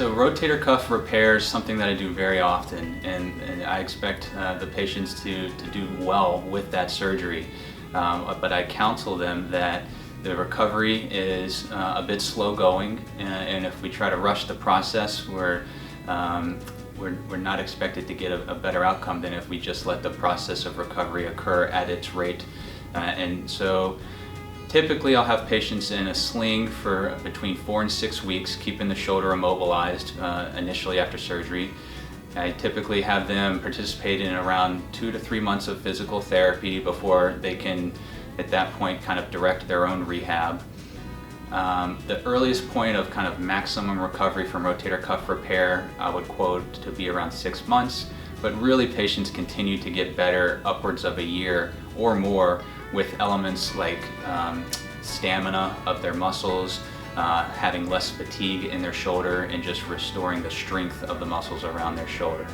So rotator cuff repair is something that I do very often, and I expect the patients to do well with that surgery. But I counsel them that the recovery is a bit slow going, and if we try to rush the process, we're not expected to get a better outcome than if we just let the process of recovery occur at its rate. And so typically I'll have patients in a sling for between 4 and 6 weeks, keeping the shoulder immobilized initially after surgery. I typically have them participate in around 2 to 3 months of physical therapy before they can, at that point, kind of direct their own rehab. The earliest point of kind of maximum recovery from rotator cuff repair I would quote to be around 6 months, but really patients continue to get better upwards of a year or more with elements like stamina of their muscles, having less fatigue in their shoulder, and just restoring the strength of the muscles around their shoulder.